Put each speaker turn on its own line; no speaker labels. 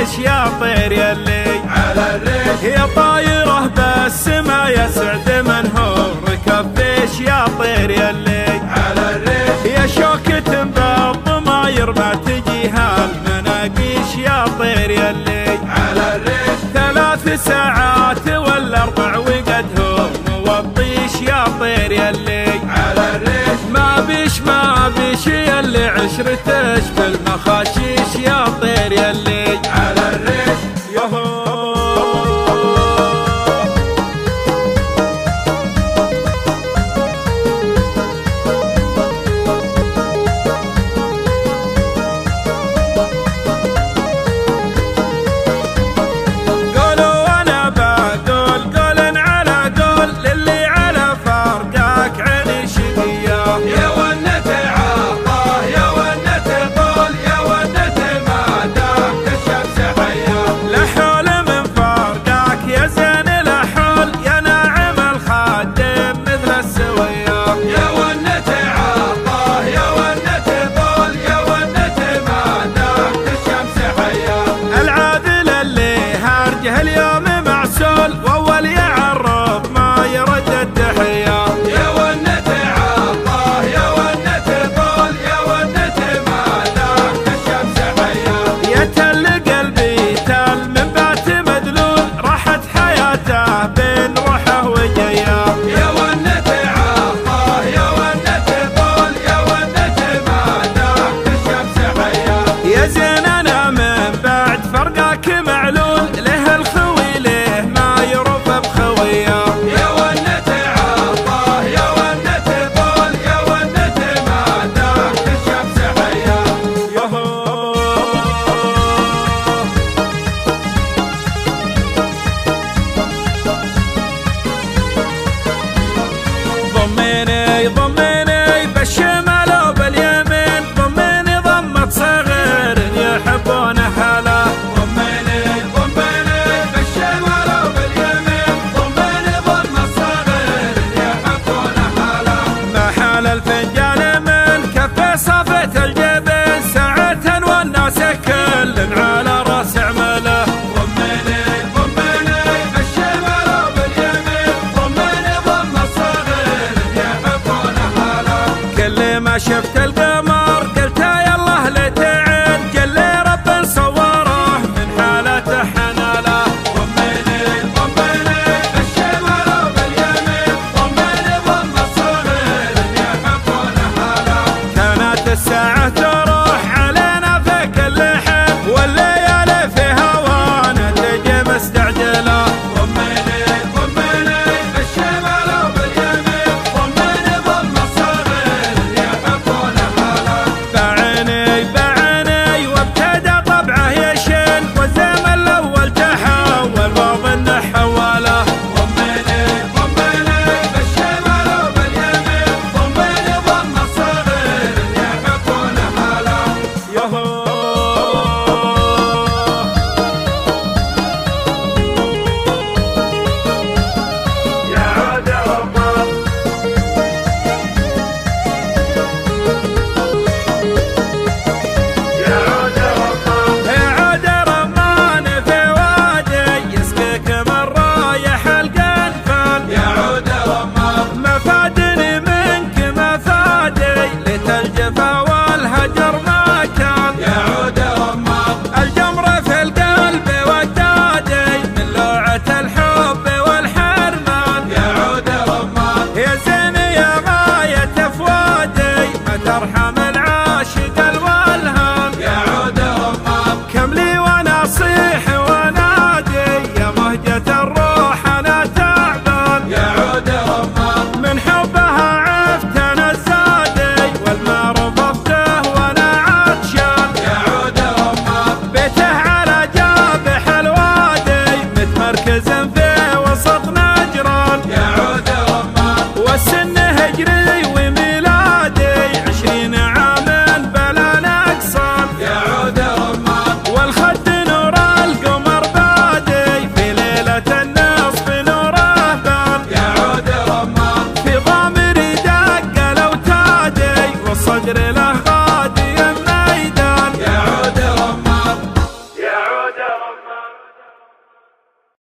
كفيش يا طير يلي
على الريش،
يا طايره بالسما يا سعد منهور كفيش يا طير يلي
على الريش،
يا شوكة بالضماير ما تجيها المناقيش يا طير يلي
على الريش،
3 ساعات ولا 4 وقدهم وطيش يا طير يلي
على الريش،
ما بيش يلي عشرتش بالمخاشيش يا طير يلي
على الريش،
يهو اليوم معسول واول يعرف ما يرد التحيه
يا ونة عطاه يا ونة طول يا ونة ما دامت الشمس حيه،
يا تل قلبي تل من بات مدلول راحت حياته بين روحه وجيه
يا ونة عطاه يا ونة طول يا ونة ما دامت الشمس حيه،
يا زين انا من بعد فرقك معلول له الخوي له ما يرف بخويه
يا ونة عطاه يا ونة طول يا ونة ما دامت الشمس حيه،
يهو ضميني بالشمال وباليمين ضميني ضمة صغير يحبون هلا
ضميني بالشمال وباليمين ضميني ضم الصغير يحبون حاله،
ما حال الفنجان من كفي صفة الجبين ساعة والناس كل على راس عمله
ضميني بالشمال وباليمين ضميني ضم الصغير يحبون حاله،
كل ما شفت القمر قلت يالله لتعين كل رب صوره من حالته حناله
ضميني بالشمال وباليمين ضميني ضم الصغير يحبون حاله،
كانت الساعة تروح علينا في كل حين والليالي في هوانا تجي مستعجلة
ضميني بالشمال وباليمين ضميني ضم الصغير يحبون حاله،
بعيني وابتدى طبعه يشين والزمن الأول تحول وظن حواله
ضميني بالشمال وباليمين ضميني ضم الصغير يحبون حاله،
يهو
يا عود رمان يا عود رمان
عاد رمان في وادي يسقيك من رايح القنفل
يا عود رمان
ما فادني منك ما فادي لتلجفا والهجر ما كان
يا عود رمان
الجمر في القلب ودادي من لوعة الحب والحرمان
يا عود رمان
يا زين يا غاية فؤادي ما ترحم